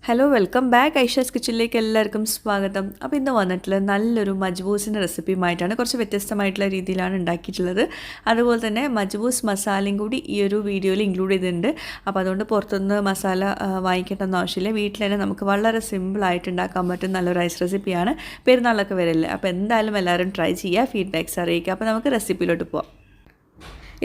Hello welcome back Aisha's കിച്ചണിലേക്ക് എല്ലാവർക്കും സ്വാഗതം. അപ്പോൾ ഇന്ന് വന്നിട്ടുള്ള നല്ലൊരു മജ്ബൂസിൻ്റെ റെസിപ്പിയുമായിട്ടാണ്. കുറച്ച് വ്യത്യസ്തമായിട്ടുള്ള രീതിയിലാണ് ഉണ്ടാക്കിയിട്ടുള്ളത്. അതുപോലെ തന്നെ മജ്ബൂസ് മസാലയും കൂടി ഈ ഒരു വീഡിയോയിൽ ഇൻക്ലൂഡ് ചെയ്തിട്ടുണ്ട്. അപ്പോൾ അതുകൊണ്ട് പുറത്തുനിന്ന് മസാല വാങ്ങിക്കേണ്ടെന്ന് ആവശ്യമില്ല. വീട്ടിൽ തന്നെ നമുക്ക് വളരെ സിമ്പിളായിട്ട് ഉണ്ടാക്കാൻ പറ്റുന്ന നല്ലൊരു റൈസ് റെസിപ്പിയാണ്. പെരുന്നാളൊക്കെ വരില്ലേ, അപ്പോൾ എന്തായാലും എല്ലാവരും ട്രൈ ചെയ്യുക, ഫീഡ്ബാക്ക്സ് അറിയിക്കുക. അപ്പോൾ നമുക്ക് റെസിപ്പിയിലോട്ട് പോകാം.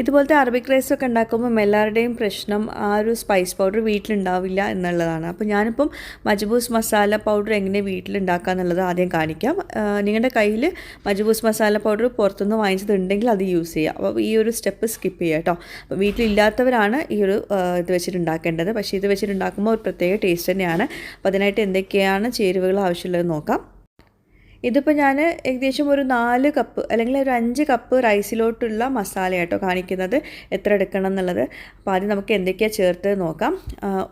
ഇതുപോലത്തെ അറബിക് റൈസൊക്കെ ഉണ്ടാക്കുമ്പം എല്ലാവരുടെയും പ്രശ്നം ആ ഒരു സ്പൈസ് പൗഡർ വീട്ടിലുണ്ടാവില്ല എന്നുള്ളതാണ്. അപ്പോൾ ഞാനിപ്പം മജ്ബൂസ് മസാല പൗഡർ എങ്ങനെ വീട്ടിലുണ്ടാക്കുക എന്നുള്ളത് ആദ്യം കാണിക്കാം. നിങ്ങളുടെ കയ്യിൽ മജ്ബൂസ് മസാല പൗഡർ പുറത്തുനിന്ന് വാങ്ങിച്ചതുണ്ടെങ്കിൽ അത് യൂസ് ചെയ്യുക. അപ്പോൾ ഈ ഒരു സ്റ്റെപ്പ് സ്കിപ്പ് ചെയ്യുക കേട്ടോ. അപ്പോൾ വീട്ടിലില്ലാത്തവരാണ് ഈ ഒരു ഇത് വെച്ചിട്ടുണ്ടാക്കേണ്ടത്. പക്ഷേ ഇത് വെച്ചിട്ടുണ്ടാക്കുമ്പോൾ ഒരു പ്രത്യേക ടേസ്റ്റ് തന്നെയാണ്. അപ്പോൾ അതിനായിട്ട് എന്തൊക്കെയാണ് ചേരുവകൾ ആവശ്യമുള്ളത് നോക്കാം. ഇതിപ്പോൾ ഞാൻ ഏകദേശം ഒരു 4 കപ്പ് അല്ലെങ്കിൽ ഒരു 5 കപ്പ് റൈസിലോട്ടുള്ള മസാല കേട്ടോ കാണിക്കുന്നത്, എത്ര എടുക്കണം എന്നുള്ളത്. അപ്പോൾ ആദ്യം നമുക്ക് എന്തൊക്കെയാണ് ചേർത്ത് നോക്കാം.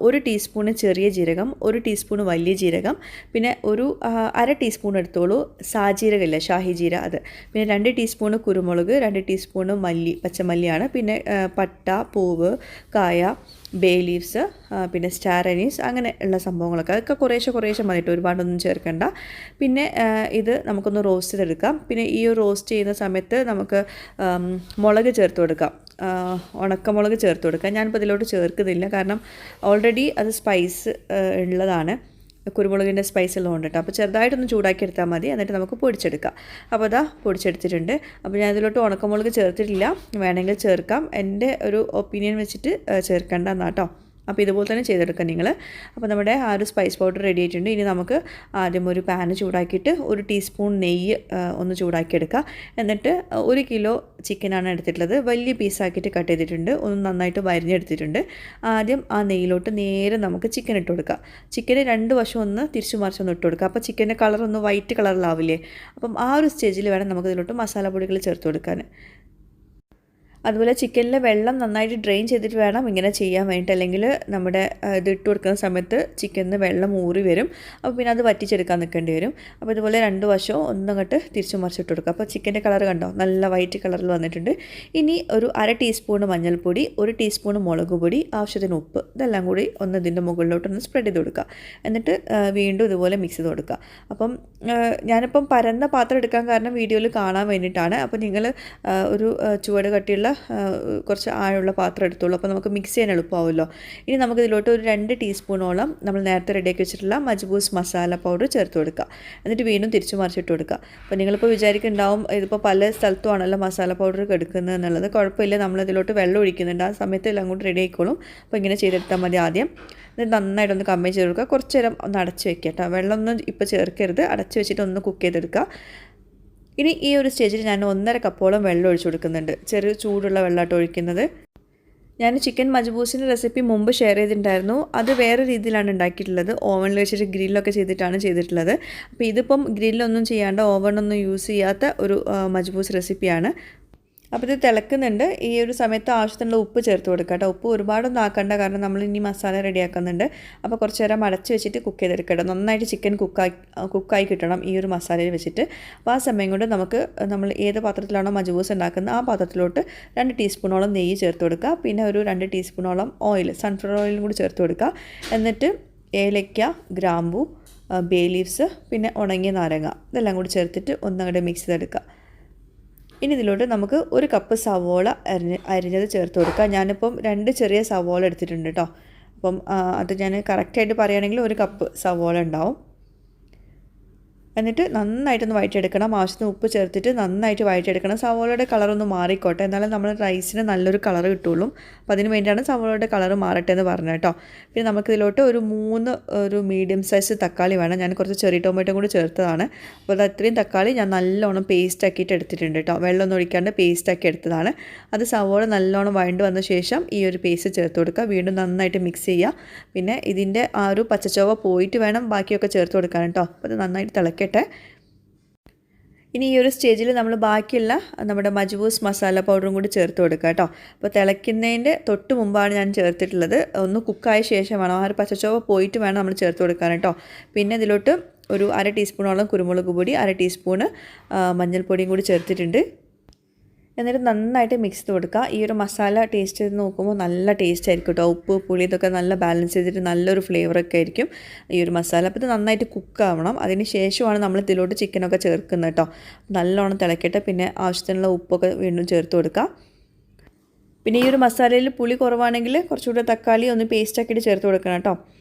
1 ടീസ്പൂണ് ചെറിയ ജീരകം, 1 ടീസ്പൂണ് വലിയ ജീരകം, പിന്നെ ഒരു 1/2 ടീസ്പൂൺ എടുത്തോളൂ സാജീരകമില്ല, ഷാഹി ജീര അത്, പിന്നെ 2 ടീസ്പൂണ് കുരുമുളക്, 2 ടീസ്പൂണ് മല്ലി, പച്ചമല്ലിയാണ്, പിന്നെ പട്ട, പൂവ്, കായ, ബേ ലീവ്സ്, പിന്നെ സ്റ്റാർ അനീസ്, അങ്ങനെ ഉള്ള സംഭവങ്ങളൊക്കെ അതൊക്കെ കുറേശ്ശെ മതിയിട്ട് ഒരുപാടൊന്നും ചേർക്കണ്ട. പിന്നെ ഇത് നമുക്കൊന്ന് റോസ്റ്റ് ചെയ്തെടുക്കാം. പിന്നെ ഈ റോസ്റ്റ് ചെയ്യുന്ന സമയത്ത് നമുക്ക് മുളക് ചേർത്ത് കൊടുക്കാം, ഉണക്കമുളക് ചേർത്ത് കൊടുക്കാം. ഞാനിപ്പോൾ ഇതിലോട്ട് ചേർക്കുന്നില്ല, കാരണം ഓൾറെഡി അത് സ്പൈസ് ഉള്ളതാണ്, കുരുമുളകിൻ്റെ സ്പൈസ് ഉള്ളതുകൊണ്ട് കേട്ടോ. അപ്പോൾ ചെറുതായിട്ടൊന്ന് ചൂടാക്കി എടുത്താൽ മതി, എന്നിട്ട് നമുക്ക് പൊടിച്ചെടുക്കാം. അപ്പോൾ അതാ പൊടിച്ചെടുത്തിട്ടുണ്ട്. അപ്പോൾ ഞാൻ ഇതിലോട്ട് ഉണക്കമുളക് ചേർത്തിട്ടില്ല, വേണമെങ്കിൽ ചേർക്കാം. എൻ്റെ ഒരു ഒപ്പീനിയൻ വെച്ചിട്ട് ചേർക്കേണ്ട എന്നാട്ടോ. അപ്പോൾ ഇതുപോലെ തന്നെ ചെയ്തെടുക്കാം നിങ്ങൾ. അപ്പോൾ നമ്മുടെ ആ ഒരു സ്പൈസ് പൗഡർ റെഡി ആയിട്ടുണ്ട്. ഇനി നമുക്ക് ആദ്യം ഒരു പാന് ചൂടാക്കിയിട്ട് 1 ടീസ്പൂൺ നെയ്യ് ഒന്ന് ചൂടാക്കിയെടുക്കുക. എന്നിട്ട് 1 കിലോ ചിക്കനാണ് എടുത്തിട്ടുള്ളത്, വലിയ പീസാക്കിയിട്ട് കട്ട് ചെയ്തിട്ടുണ്ട്, ഒന്ന് നന്നായിട്ട് വരിഞ്ഞെടുത്തിട്ടുണ്ട്. ആദ്യം ആ നെയ്യിലോട്ട് നേരെ നമുക്ക് ചിക്കൻ ഇട്ട് കൊടുക്കുക. ചിക്കന് 2 വശം ഒന്ന് തിരിച്ചു മറിച്ചൊന്ന് ഇട്ട് കൊടുക്കുക. അപ്പോൾ ചിക്കൻ്റെ കളർ ഒന്ന് വൈറ്റ് കളറിലാവില്ലേ. അപ്പം ആ ഒരു സ്റ്റേജിൽ വേണം നമുക്ക് ഇതിലോട്ട് മസാലപ്പൊടികൾ ചേർത്ത് കൊടുക്കാൻ. അതുപോലെ ചിക്കനിലെ വെള്ളം നന്നായിട്ട് ഡ്രെയിൻ ചെയ്തിട്ട് വേണം ഇങ്ങനെ ചെയ്യാൻ വേണ്ടിയിട്ട്, അല്ലെങ്കിൽ നമ്മുടെ ഇത് ഇട്ട് കൊടുക്കുന്ന സമയത്ത് ചിക്കനിൽ വെള്ളം ഊറി വരും. അപ്പോൾ പിന്നെ അത് വറ്റിച്ചെടുക്കാൻ നിൽക്കേണ്ടി വരും. അപ്പോൾ ഇതുപോലെ 2 വശവും ഒന്നങ്ങോട്ട് തിരിച്ചു മറിച്ചിട്ട് കൊടുക്കുക. അപ്പോൾ ചിക്കൻ്റെ കളർ കണ്ടോ, നല്ല വൈറ്റ് കളറിൽ വന്നിട്ടുണ്ട്. ഇനി ഒരു 1/2 ടീസ്പൂണ് മഞ്ഞൾപ്പൊടി, 1 ടീസ്പൂണ് മുളക് പൊടി, ആവശ്യത്തിന് ഉപ്പ്, ഇതെല്ലാം കൂടി ഒന്ന് ഇതിൻ്റെ മുകളിലോട്ടൊന്ന് സ്പ്രെഡ് ചെയ്ത് കൊടുക്കുക. എന്നിട്ട് വീണ്ടും ഇതുപോലെ മിക്സ് ചെയ്ത് കൊടുക്കുക. അപ്പം ഞാനിപ്പം പരന്ന പാത്രം എടുക്കാൻ കാരണം വീഡിയോയിൽ കാണാൻ വേണ്ടിയിട്ടാണ്. അപ്പോൾ നിങ്ങൾ ഒരു ചുവട് കട്ടിയുള്ള കുറച്ച് ആഴമുള്ള പാത്രം എടുത്തോളൂ, അപ്പോൾ നമുക്ക് മിക്സ് ചെയ്യാൻ എളുപ്പമാവുമല്ലോ. ഇനി നമുക്കിതിലോട്ട് ഒരു 2 ടീസ്പൂണോളം നമ്മൾ നേരത്തെ റെഡിയാക്കി വെച്ചിട്ടുള്ള മജ്ബൂസ് മസാല പൗഡർ ചേർത്ത് കൊടുക്കുക. എന്നിട്ട് വീണ്ടും തിരിച്ചു മറിച്ചിട്ട് കൊടുക്കുക. അപ്പോൾ നിങ്ങളിപ്പോൾ വിചാരിക്കുന്നുണ്ടാവും ഇതിപ്പോൾ പല സ്ഥലത്തുമാണല്ലോ മസാല പൗഡർ എടുക്കുന്നത് എന്നുള്ളത്. കുഴപ്പമില്ല, നമ്മളിതിലോട്ട് വെള്ളം ഒഴിക്കുന്നുണ്ട്, ആ സമയത്ത് എല്ലാം കൂടി റെഡി ആയിക്കോളും. അപ്പോൾ ഇങ്ങനെ ചെയ്തെടുത്താൽ മതി. ആദ്യം എന്നിട്ട് നന്നായിട്ടൊന്ന് കമ്പൈൻ ചെയ്ത് കൊടുക്കുക. കുറച്ച് നേരം ഒന്ന് അടച്ച് വെക്കുക കേട്ടോ. വെള്ളമൊന്നും ഇപ്പോൾ ചേർക്കരുത്, അടച്ച് വെച്ചിട്ട് ഒന്ന് കുക്ക് ചെയ്തെടുക്കുക. ഇനി ഈ ഒരു സ്റ്റേജിൽ ഞാൻ 1.5 കപ്പോളം വെള്ളം ഒഴിച്ചു കൊടുക്കുന്നുണ്ട്. ചെറിയ ചൂടുള്ള വെള്ളമായിട്ട് ഒഴിക്കുന്നത്. ഞാൻ ചിക്കൻ മജ്ബൂസിൻ്റെ റെസിപ്പി മുമ്പ് ഷെയർ ചെയ്തിട്ടുണ്ടായിരുന്നു. അത് വേറെ രീതിയിലാണ് ഉണ്ടാക്കിയിട്ടുള്ളത്, ഓവനിൽ വെച്ചിട്ട് ഗ്രില്ലൊക്കെ ചെയ്തിട്ടാണ് ചെയ്തിട്ടുള്ളത്. അപ്പോൾ ഇതിപ്പം ഗ്രില്ലൊന്നും ചെയ്യാണ്ട് ഓവനൊന്നും യൂസ് ചെയ്യാത്ത ഒരു മജ്ബൂസ് റെസിപ്പിയാണ്. അപ്പോൾ ഇത് തിളക്കുന്നുണ്ട്. ഈ ഒരു സമയത്ത് ആവശ്യത്തിനുള്ള ഉപ്പ് ചേർത്ത് കൊടുക്കുക കേട്ടോ. ഉപ്പ് ഒരുപാടൊന്നും ആക്കണ്ട, കാരണം നമ്മൾ ഇനി മസാല റെഡിയാക്കുന്നുണ്ട്. അപ്പോൾ കുറച്ച് നേരം അടച്ച് വെച്ചിട്ട് കുക്ക് ചെയ്തെടുക്കട്ടെ. നന്നായിട്ട് ചിക്കൻ കുക്കായി കിട്ടണം ഈ ഒരു മസാലയിൽ വെച്ചിട്ട്. അപ്പോൾ ആ സമയം കൊണ്ട് നമ്മൾ ഏത് പാത്രത്തിലാണോ മജ്ബൂസ് ഉണ്ടാക്കുന്നത് ആ പാത്രത്തിലോട്ട് 2 ടീസ്പൂണോളം നെയ്യ് ചേർത്ത് കൊടുക്കുക. പിന്നെ ഒരു 2 ടീസ്പൂണോളം ഓയിൽ, സൺഫ്ലവർ ഓയിലും കൂടി ചേർത്ത് കൊടുക്കുക. എന്നിട്ട് ഏലക്ക, ഗ്രാമ്പൂ, ബേ ലീവ്സ്, പിന്നെ ഉണങ്ങിയ നാരങ്ങ, ഇതെല്ലാം കൂടി ചേർത്തിട്ട് ഒന്നങ്ങോട്ട് മിക്സ് ചെയ്തെടുക്കുക. ഇനി ഇതിലോട്ട് നമുക്ക് 1 കപ്പ് സവോള അരിഞ്ഞത് ചേർത്ത് കൊടുക്കുക. ഞാനിപ്പം 2 ചെറിയ സവോള എടുത്തിട്ടുണ്ട് കേട്ടോ. അപ്പം അത് ഞാൻ കറക്റ്റായിട്ട് പറയുകയാണെങ്കിൽ 1 കപ്പ് സവോള ഉണ്ടാവും. എന്നിട്ട് നന്നായിട്ടൊന്ന് വഴറ്റിയെടുക്കണം. ആവശ്യത്തിന് ഉപ്പ് ചേർത്തിട്ട് നന്നായിട്ട് വഴറ്റിയെടുക്കണം. സവോളയുടെ കളറൊന്ന് മാറിക്കോട്ടെ, എന്നാലും നമ്മൾ റൈസിന് നല്ലൊരു കളർ കിട്ടുള്ളൂ. അപ്പോൾ അതിന് വേണ്ടിയാണ് സവോളയുടെ കളർ മാറട്ടെ എന്ന് പറഞ്ഞത് കേട്ടോ. പിന്നെ നമുക്കിതിലോട്ട് ഒരു 3 മീഡിയം സൈസ് തക്കാളി വേണം. ഞാൻ കുറച്ച് ചെറിയ ടൊമാറ്റോ കൂടി ചേർത്തതാണ്. അപ്പോൾ അത് അത്രയും തക്കാളി ഞാൻ നല്ലോണം പേസ്റ്റ് ആക്കിയിട്ട് എടുത്തിട്ടുണ്ട് കേട്ടോ. വെള്ളമൊന്നും ഒഴിക്കാണ്ട് പേസ്റ്റ് ആക്കി എടുത്തതാണ്. അത് സവോള നല്ലോണം വഴണ്ട് വന്ന ശേഷം ഈ ഒരു പേസ്റ്റ് ചേർത്ത് കൊടുക്കുക. വീണ്ടും നന്നായിട്ട് മിക്സ് ചെയ്യുക. പിന്നെ ഇതിൻ്റെ ആ ഒരു പച്ചച്ചോവ പോയിട്ട് വേണം ബാക്കിയൊക്കെ ചേർത്ത് കൊടുക്കാൻ കേട്ടോ. അപ്പോൾ അത് നന്നായിട്ട് തിളക്കട്ടെ. ഇനി ഈ ഒരു സ്റ്റേജിൽ നമ്മൾ ബാക്കിയുള്ള നമ്മുടെ മജ്ബൂസ് മസാല പൗഡറും കൂടി ചേർത്ത് കൊടുക്കുക കേട്ടോ. അപ്പോൾ തിളയ്ക്കുന്നതിൻ്റെ തൊട്ട് മുമ്പാണ് ഞാൻ ചേർത്തിട്ടുള്ളത്. ഒന്ന് കുക്കായ ശേഷമാണ്, ആ ഒരു പച്ചച്ചോവ പോയിട്ട് വേണം നമ്മൾ ചേർത്ത് കൊടുക്കാൻ കേട്ടോ. പിന്നെ ഇതിലോട്ട് ഒരു 1/2 ടീസ്പൂണോളം കുരുമുളക് പൊടി, 1/2 ടീസ്പൂണ് മഞ്ഞൾപ്പൊടിയും കൂടി ചേർത്തിട്ടുണ്ട്. എന്നിട്ട് നന്നായിട്ട് മിക്സ് ചെയ്ത് കൊടുക്കുക. ഈ ഒരു മസാല ടേസ്റ്റ് ചെയ്ത് നോക്കുമ്പോൾ നല്ല ടേസ്റ്റ് ആയിരിക്കും കേട്ടോ. ഉപ്പ് പുളി ഇതൊക്കെ നല്ല ബാലൻസ് ചെയ്തിട്ട് നല്ലൊരു ഫ്ലേവറൊക്കെ ആയിരിക്കും ഈ ഒരു മസാല. അപ്പോൾ ഇത് നന്നായിട്ട് കുക്കാവണം. അതിന് ശേഷമാണ് നമ്മൾ ഇതിലോട്ട് ചിക്കനൊക്കെ ചേർക്കുന്നത് കേട്ടോ. നല്ലോണം തിളക്കട്ടെ. പിന്നെ ആവശ്യത്തിനുള്ള ഉപ്പൊക്കെ വീണ്ടും ചേർത്ത് കൊടുക്കുക. പിന്നെ ഈ ഒരു മസാലയിൽ പുളി കുറവാണെങ്കിൽ കുറച്ചുകൂടെ തക്കാളി ഒന്ന് പേസ്റ്റാക്കിയിട്ട് ചേർത്ത് കൊടുക്കണം കേട്ടോ.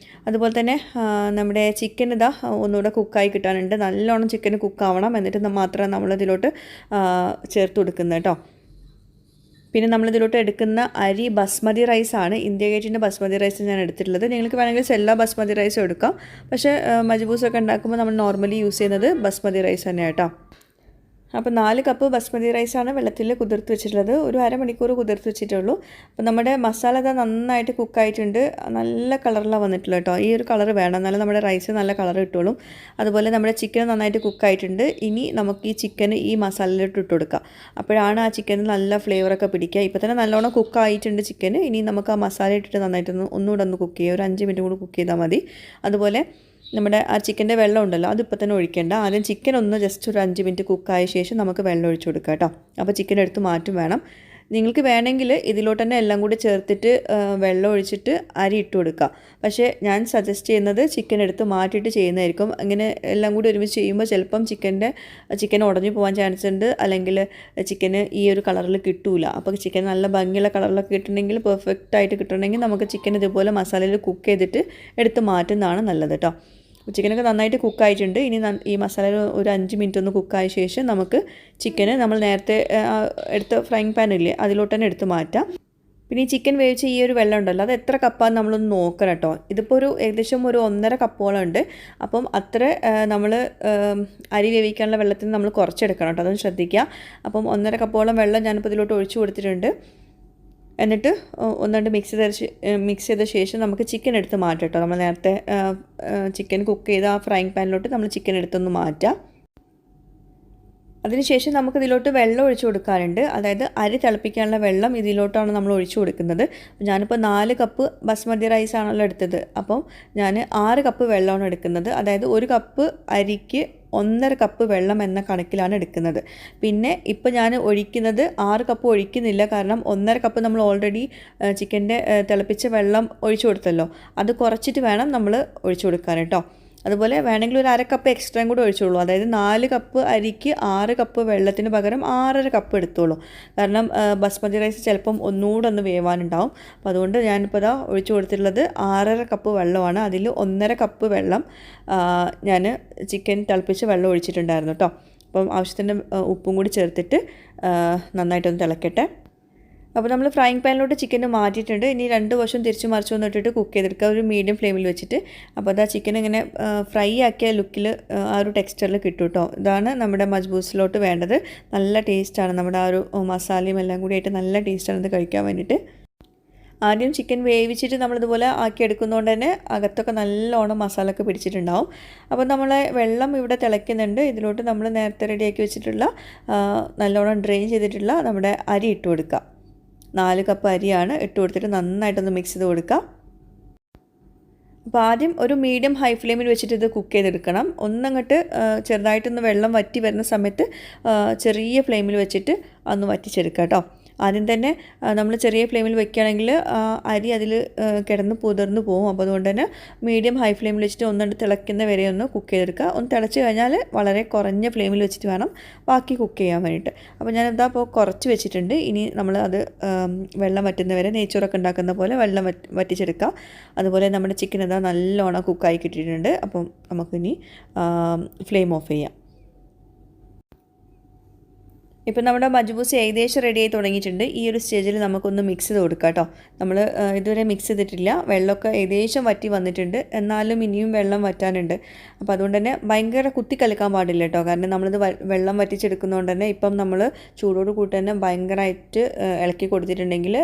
അതുപോലെ തന്നെ നമ്മുടെ ചിക്കൻ ഇതാ ഒന്നുകൂടെ കുക്കായി കിട്ടാനുണ്ട്. നല്ലോണം ചിക്കൻ കുക്കാവണം. എന്നിട്ട് മാത്രമേ നമ്മളിതിലോട്ട് ചേർത്ത് കൊടുക്കുന്നത് കേട്ടോ. പിന്നെ നമ്മളിതിലോട്ട് എടുക്കുന്ന അരി ബസ്മതി റൈസാണ്. ഇന്ത്യ ഗേറ്റിൻ്റെ ബസ്മതി റൈസ് ഞാൻ എടുത്തിട്ടുള്ളത്. നിങ്ങൾക്ക് വേണമെങ്കിൽ സെല്ല ബസ്മതി റൈസും എടുക്കാം. പക്ഷേ മജ്ബൂസൊക്കെ ഉണ്ടാക്കുമ്പോൾ നമ്മൾ നോർമലി യൂസ് ചെയ്യുന്നത് ബസ്മതി റൈസ് തന്നെയാണ് കേട്ടോ. അപ്പോൾ 4 കപ്പ് ബസ്മതി റൈസാണ് വെള്ളത്തിൽ കുതിർത്ത് വെച്ചിട്ടുള്ളത്. ഒരു അരമണിക്കൂർ കുതിർത്ത് വെച്ചിട്ടുള്ളൂ. അപ്പോൾ നമ്മുടെ മസാല ഇതാ നന്നായിട്ട് കുക്കായിട്ടുണ്ട്. നല്ല കളറിലാണ് വന്നിട്ടുള്ളത് കേട്ടോ. ഈ ഒരു കളർ വേണം, എന്നാലും നമ്മുടെ റൈസ് നല്ല കളർ കിട്ടുള്ളൂ. അതുപോലെ നമ്മുടെ ചിക്കൻ നന്നായിട്ട് കുക്കായിട്ടുണ്ട്. ഇനി നമുക്ക് ഈ ചിക്കൻ ഈ മസാലയിലോട്ട് ഇട്ട് കൊടുക്കാം. അപ്പോഴാണ് ആ ചിക്കന് നല്ല ഫ്ലേവറൊക്കെ പിടിക്കുക. ഇപ്പോൾ തന്നെ നല്ലോണം കുക്കായിട്ടുണ്ട് ചിക്കൻ. ഇനി നമുക്ക് ആ മസാല ഇട്ടിട്ട് നന്നായിട്ടൊന്ന് ഒന്നുകൂടെ ഒന്ന് കുക്ക് ചെയ്യുക. ഒരു 5 മിനിറ്റ് കൂടി കുക്ക് ചെയ്താൽ മതി. അതുപോലെ നമ്മുടെ ആ ചിക്കൻ്റെ വെള്ളം ഉണ്ടല്ലോ അതിപ്പോൾ തന്നെ ഒഴിക്കേണ്ട. ആദ്യം ചിക്കൻ ഒന്ന് ജസ്റ്റ് ഒരു 5 മിനിറ്റ് കുക്കായ ശേഷം നമുക്ക് വെള്ളം ഒഴിച്ച് കൊടുക്കാം കേട്ടോ. അപ്പോൾ ചിക്കൻ എടുത്ത് മാറ്റും വേണം. നിങ്ങൾക്ക് വേണമെങ്കിൽ ഇതിലോട്ട് തന്നെ എല്ലാം കൂടി ചേർത്തിട്ട് വെള്ളം ഒഴിച്ചിട്ട് അരി ഇട്ട് കൊടുക്കുക. പക്ഷേ ഞാൻ സജസ്റ്റ് ചെയ്യുന്നത് ചിക്കൻ എടുത്ത് മാറ്റിയിട്ട് ചെയ്യുന്നതായിരിക്കും. അങ്ങനെ എല്ലാം കൂടി ഒരുമിച്ച് ചെയ്യുമ്പോൾ ചിലപ്പം ചിക്കൻ ഉടഞ്ഞു പോകാൻ ചാൻസ് ഉണ്ട്. അല്ലെങ്കിൽ ചിക്കന് ഈ ഒരു കളറിൽ കിട്ടൂല. അപ്പോൾ ചിക്കൻ നല്ല ഭംഗിയുള്ള കളറിലൊക്കെ കിട്ടണമെങ്കിൽ പെർഫെക്റ്റ് ആയിട്ട് കിട്ടണമെങ്കിൽ നമുക്ക് ചിക്കൻ ഇതുപോലെ മസാലയിൽ കുക്ക് ചെയ്തിട്ട് എടുത്ത് മാറ്റുന്നതാണ് നല്ലത് കേട്ടോ. ചിക്കനൊക്കെ നന്നായിട്ട് കുക്കായിട്ടുണ്ട്. ഇനി ഈ മസാല ഒരു 5 മിനിറ്റ് ഒന്ന് കുക്കായ ശേഷം നമുക്ക് ചിക്കന് നമ്മൾ നേരത്തെ എടുത്ത ഫ്രൈങ് പാൻ ഇല്ലേ അതിലോട്ട് തന്നെ എടുത്ത് മാറ്റാം. പിന്നെ ഈ ചിക്കൻ വേവിച്ച ഈ ഒരു വെള്ളം ഉണ്ടല്ലോ അത് എത്ര കപ്പാന്ന് നമ്മളൊന്ന് നോക്കണം കേട്ടോ. ഇതിപ്പോൾ ഏകദേശം ഒരു 1.5 കപ്പോളം ഉണ്ട്. അപ്പം അത്ര നമ്മൾ അരി വേവിക്കാനുള്ള വെള്ളത്തിൽ നമ്മൾ കുറച്ചെടുക്കണം കേട്ടോ. അതൊന്ന് ശ്രദ്ധിക്കുക. അപ്പം 1.5 കപ്പോളം വെള്ളം ഞാനിപ്പോൾ ഇതിലോട്ട് ഒഴിച്ചു കൊടുത്തിട്ടുണ്ട്. എന്നിട്ട് ഒന്നുകൊണ്ട് മിക്സ് ചെയ്ത ശേഷം നമുക്ക് ചിക്കൻ എടുത്ത് മാറ്റാം കേട്ടോ. നമ്മൾ നേരത്തെ ചിക്കൻ കുക്ക് ചെയ്ത ആ ഫ്രൈങ് പാനിലോട്ട് നമ്മൾ ചിക്കൻ എടുത്തൊന്ന് മാറ്റാം. അതിനുശേഷം നമുക്കിതിലോട്ട് വെള്ളം ഒഴിച്ചു കൊടുക്കാറുണ്ട്. അതായത് അരി തിളപ്പിക്കാനുള്ള വെള്ളം ഇതിലോട്ടാണ് നമ്മൾ ഒഴിച്ചു കൊടുക്കുന്നത്. ഞാനിപ്പോൾ 4 കപ്പ് ബസ്മതി റൈസ് ആണല്ലോ എടുത്തത്. അപ്പം ഞാൻ 6 കപ്പ് വെള്ളമാണ് എടുക്കുന്നത്. അതായത് 1 കപ്പ് അരിക്ക് 1.5 കപ്പ് വെള്ളം എന്ന കണക്കിലാണ് എടുക്കുന്നത്. പിന്നെ ഇപ്പോൾ ഞാൻ ഒഴിക്കുന്നത് 6 കപ്പ് ഒഴിക്കുന്നില്ല. കാരണം 1.5 കപ്പ് നമ്മൾ ഓൾറെഡി ചിക്കൻ്റെ തിളപ്പിച്ച വെള്ളം ഒഴിച്ചു കൊടുത്തല്ലോ. അത് കുറച്ചിട്ട് വേണം നമ്മൾ ഒഴിച്ചു കൊടുക്കാൻ കേട്ടോ. അതുപോലെ വേണമെങ്കിൽ ഒരു 1/2 കപ്പ് എക്സ്ട്രായും കൂടി ഒഴിച്ചോളൂ. അതായത് 4 കപ്പ് അരിക്ക് 6 കപ്പ് വെള്ളത്തിന് പകരം 6.5 കപ്പ് എടുത്തോളൂ. കാരണം ബസ്മതി റൈസ് ചിലപ്പം ഒന്നുകൂടെ ഒന്ന് വേവാനുണ്ടാവും. അപ്പോൾ അതുകൊണ്ട് ഞാനിപ്പോൾ ഇതാ ഒഴിച്ചു കൊടുത്തിട്ടുള്ളത് 6.5 കപ്പ് വെള്ളമാണ്. അതിൽ 1.5 കപ്പ് വെള്ളം ഞാൻ ചിക്കൻ തിളപ്പിച്ച് വെള്ളം ഒഴിച്ചിട്ടുണ്ടായിരുന്നു കേട്ടോ. അപ്പം ആവശ്യത്തിന് ഉപ്പും കൂടി ചേർത്തിട്ട് നന്നായിട്ടൊന്ന് തിളക്കട്ടെ. അപ്പോൾ നമ്മൾ ഫ്രൈങ് പാനിലോട്ട് ചിക്കൻ മാറ്റിയിട്ടുണ്ട്. ഇനി 2 വശം തിരിച്ച് മറിച്ചൊന്ന് ഇട്ടിട്ട് കുക്ക് ചെയ്തെടുക്കുക ഒരു മീഡിയം ഫ്ലെയിമിൽ വെച്ചിട്ട്. അപ്പോൾ അതാ ചിക്കൻ ഇങ്ങനെ ഫ്രൈ ആക്കിയ ലുക്കിൽ ആ ഒരു ടെക്സ്ചറിൽ കിട്ടും കേട്ടോ. ഇതാണ് നമ്മുടെ മജ്ബൂസിലോട്ട് വേണ്ടത്. നല്ല ടേസ്റ്റാണ്. നമ്മുടെ ആ ഒരു മസാലയും എല്ലാം കൂടി ആയിട്ട് നല്ല ടേസ്റ്റാണ് ഇത് കഴിക്കാൻ വേണ്ടിയിട്ട്. ആദ്യം ചിക്കൻ വേവിച്ചിട്ട് നമ്മളിതുപോലെ ആക്കിയെടുക്കുന്നതുകൊണ്ട് തന്നെ അകത്തൊക്കെ നല്ലോണം മസാലയൊക്കെ പിടിച്ചിട്ടുണ്ടാവും. അപ്പോൾ നമ്മളെ വെള്ളം ഇവിടെ തിളയ്ക്കുന്നുണ്ട്. ഇതിലോട്ട് നമ്മൾ നേരത്തെ റെഡിയാക്കി വെച്ചിട്ടുള്ള നല്ലോണം ഡ്രെയിൻ ചെയ്തിട്ടുള്ള നമ്മുടെ അരി ഇട്ട് കൊടുക്കുക. 4 കപ്പ് അരിയാണ് ഇട്ട് കൊടുത്തിട്ട് നന്നായിട്ടൊന്ന് മിക്സ് ചെയ്ത് കൊടുക്കുക. അപ്പോൾ ആദ്യം ഒരു മീഡിയം ഹൈ ഫ്ലെയിമിൽ വെച്ചിട്ട് ഇത് കുക്ക് ചെയ്തെടുക്കണം. ഒന്നങ്ങോട്ട് ചെറുതായിട്ടൊന്ന് വെള്ളം വറ്റി വരുന്ന സമയത്ത് ചെറിയ ഫ്ലെയിമിൽ വെച്ചിട്ട് ഒന്ന് വറ്റിച്ചെടുക്കുക കേട്ടോ. ആദ്യം തന്നെ നമ്മൾ ചെറിയ ഫ്ലെയിമിൽ വെക്കുകയാണെങ്കിൽ അരി അതിൽ കിടന്ന് പുതിർന്ന് പോകും. അപ്പോൾ അതുകൊണ്ട് തന്നെ മീഡിയം ഹൈ ഫ്ലെയിമിൽ വെച്ചിട്ട് ഒന്നുകൊണ്ട് തിളയ്ക്കുന്ന വരെ ഒന്ന് കുക്ക് ചെയ്തെടുക്കുക. ഒന്ന് തിളച്ച് കഴിഞ്ഞാൽ വളരെ കുറഞ്ഞ ഫ്ലെയിമിൽ വെച്ചിട്ട് വേണം ബാക്കി കുക്ക് ചെയ്യാൻ വേണ്ടിയിട്ട്. അപ്പോൾ ഞാനിതാ ഇപ്പോൾ കുറച്ച് വെച്ചിട്ടുണ്ട്. ഇനി നമ്മൾ അത് വെള്ളം വറ്റുന്ന വരെ നെയ്ച്ചോറൊക്കെ ഉണ്ടാക്കുന്ന പോലെ വെള്ളം വറ്റിച്ചെടുക്കുക. അതുപോലെ നമ്മുടെ ചിക്കൻ ഇതാ നല്ലോണം കുക്കായി കിട്ടിയിട്ടുണ്ട്. അപ്പം നമുക്കിനി ഫ്ലെയിം ഓഫ് ചെയ്യാം. ഇപ്പോൾ നമ്മുടെ മജ്ബൂസ് ഏകദേശം റെഡി ആയി തുടങ്ങിയിട്ടുണ്ട്. ഈ ഒരു സ്റ്റേജിൽ നമുക്കൊന്ന് മിക്സ് ചെയ്ത് കൊടുക്കാം കേട്ടോ. നമ്മൾ ഇതുവരെ മിക്സ് ചെയ്തിട്ടില്ല. വെള്ളമൊക്കെ ഏകദേശം വറ്റി വന്നിട്ടുണ്ട്. എന്നാലും ഇനിയും വെള്ളം വറ്റാനുണ്ട്. അപ്പോൾ അതുകൊണ്ട് തന്നെ ഭയങ്കര കുത്തിക്കലക്കാൻ പാടില്ല കേട്ടോ. കാരണം നമ്മളിത് വെള്ളം വറ്റിച്ചെടുക്കുന്നതുകൊണ്ട് തന്നെ ഇപ്പം നമ്മൾ ചൂടോട് കൂട്ടി തന്നെ ഭയങ്കരമായിട്ട് ഇളക്കി കൊടുത്തിട്ടുണ്ടെങ്കിൽ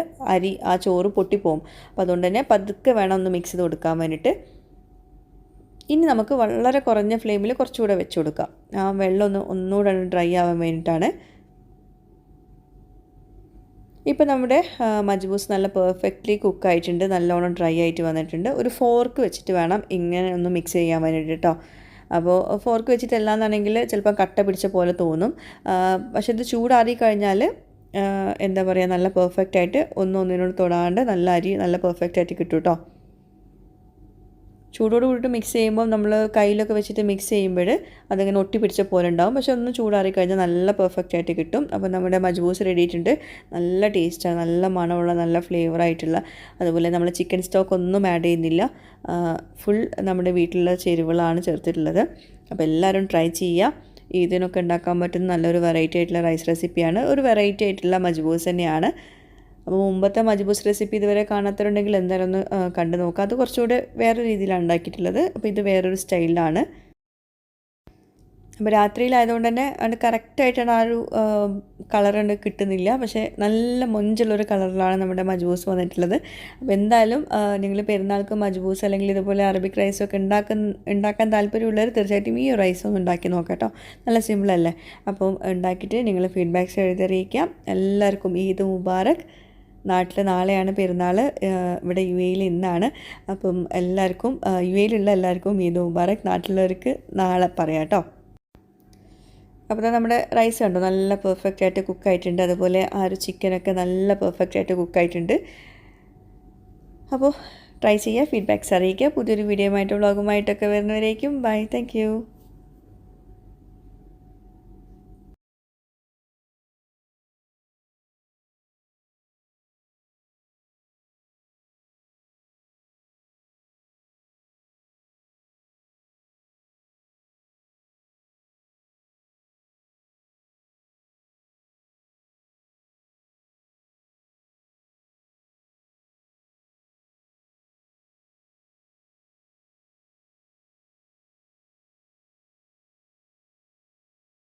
ആ ചോറ് പൊട്ടിപ്പോവും. അപ്പോൾ അതുകൊണ്ട് തന്നെ പതുക്കെ വേണം ഒന്ന് മിക്സ് ചെയ്ത് കൊടുക്കാൻ വേണ്ടിയിട്ട്. ഇനി നമുക്ക് വളരെ കുറഞ്ഞ ഫ്ലെയിമിൽ കുറച്ചുകൂടെ വെച്ച് കൊടുക്കാം. ആ വെള്ളം ഒന്നുകൂടെ ഡ്രൈ ആവാൻ വേണ്ടിയിട്ടാണ്. ഇപ്പോൾ നമ്മുടെ മജ്ബൂസ് നല്ല പെർഫെക്റ്റ്ലി കുക്കായിട്ടുണ്ട്. നല്ലോണം ഡ്രൈ ആയിട്ട് വന്നിട്ടുണ്ട്. ഒരു ഫോർക്ക് വെച്ചിട്ട് വേണം ഇങ്ങനെ ഒന്ന് മിക്സ് ചെയ്യാൻ വേണ്ടിയിട്ട് കേട്ടോ. അപ്പോൾ ഫോർക്ക് വെച്ചിട്ട് എല്ലാന്നാണെങ്കിൽ ചിലപ്പോൾ കട്ട പിടിച്ച പോലെ തോന്നും. പക്ഷേ ഇത് ചൂടാറി കഴിഞ്ഞാൽ എന്താ പറയുക നല്ല പെർഫെക്റ്റ് ആയിട്ട് ഒന്നൊന്നിനോട് തൊടാണ്ട് നല്ല അരി നല്ല പെർഫെക്റ്റ് ആയിട്ട് കിട്ടും കേട്ടോ. ചൂടോട് കൂടിയിട്ട് മിക്സ് ചെയ്യുമ്പോൾ നമ്മൾ കയ്യിലൊക്കെ വെച്ചിട്ട് മിക്സ് ചെയ്യുമ്പോൾ അതിങ്ങനെ ഒട്ടി പിടിച്ച പോലെ ഉണ്ടാവും. പക്ഷെ ഒന്ന് ചൂടാറി കഴിഞ്ഞാൽ നല്ല പെർഫെക്റ്റ് ആയിട്ട് കിട്ടും. അപ്പോൾ നമ്മുടെ മജ്ബൂസ് റെഡി ആയിട്ടുണ്ട്. നല്ല ടേസ്റ്റാണ്, നല്ല മണമുള്ള നല്ല ഫ്ലേവർ ആയിട്ടുള്ള. അതുപോലെ നമ്മൾ ചിക്കൻ സ്റ്റോക്ക് ഒന്നും ആഡ് ചെയ്യുന്നില്ല, ഫുൾ നമ്മുടെ വീട്ടിലുള്ള ചേരുവകളാണ് ചേർത്തിട്ടുള്ളത്. അപ്പോൾ എല്ലാവരും ട്രൈ ചെയ്യുക. ഇതിനൊക്കെ ഉണ്ടാക്കാൻ പറ്റുന്ന നല്ലൊരു വെറൈറ്റി ആയിട്ടുള്ള റൈസ് റെസിപ്പിയാണ്, ഒരു വെറൈറ്റി ആയിട്ടുള്ള മജ്ബൂസ് തന്നെയാണ്. അപ്പോൾ മുമ്പത്തെ മജ്ബൂസ് റെസിപ്പി ഇതുവരെ കാണാത്തവരുണ്ടെങ്കിൽ എന്തായാലും ഒന്ന് കണ്ടു നോക്കുക. അത് കുറച്ചുകൂടെ വേറെ രീതിയിലാണ് ഉണ്ടാക്കിയിട്ടുള്ളത്. അപ്പോൾ ഇത് വേറൊരു സ്റ്റൈലിലാണ്. അപ്പോൾ രാത്രിയിലായതുകൊണ്ട് തന്നെ അത് കറക്റ്റായിട്ടാണ് ആ ഒരു കളർ കിട്ടുന്നില്ല. പക്ഷേ നല്ല മൊഞ്ചുള്ളൊരു കളറിലാണ് നമ്മുടെ മജ്ബൂസ് വന്നിട്ടുള്ളത്. അപ്പോൾ എന്തായാലും നിങ്ങൾ പെരുന്നാൾക്ക് മജ്ബൂസ് അല്ലെങ്കിൽ ഇതുപോലെ അറബിക് റൈസൊക്കെ ഉണ്ടാക്കാൻ താല്പര്യമുള്ളവർ തീർച്ചയായിട്ടും ഈ റൈസ് ഒന്ന് ഉണ്ടാക്കി നോക്കാം കേട്ടോ. നല്ല സിമ്പിളല്ലേ. അപ്പം ഉണ്ടാക്കിയിട്ട് നിങ്ങൾ ഫീഡ്ബാക്ക്സ് എഴുതിയറിയിക്കാം. എല്ലാവർക്കും ഈദ് മുബാറക്. നാട്ടിൽ നാളെയാണ് പെരുന്നാൾ, ഇവിടെ യു എയിൽ ഇന്നാണ്. അപ്പം എല്ലാവർക്കും യു എയിലുള്ള എല്ലാവർക്കും ഈദ് മുബാറക്. നാട്ടിലുള്ളവർക്ക് നാളെ പറയാം കേട്ടോ. അപ്പോൾ നമ്മുടെ റൈസ് കണ്ടോ നല്ല പെർഫെക്റ്റ് ആയിട്ട് കുക്കായിട്ടുണ്ട്. അതുപോലെ ആ ഒരു ചിക്കനൊക്കെ നല്ല പെർഫെക്റ്റ് ആയിട്ട് കുക്കായിട്ടുണ്ട്. അപ്പോൾ ട്രൈ ചെയ്യുക, ഫീഡ്ബാക്ക്സ് അറിയിക്കുക. പുതിയൊരു വീഡിയോയുമായിട്ട് വ്ളോഗുമായിട്ടൊക്കെ വരുന്നവരേക്കും ബൈ. Thank you.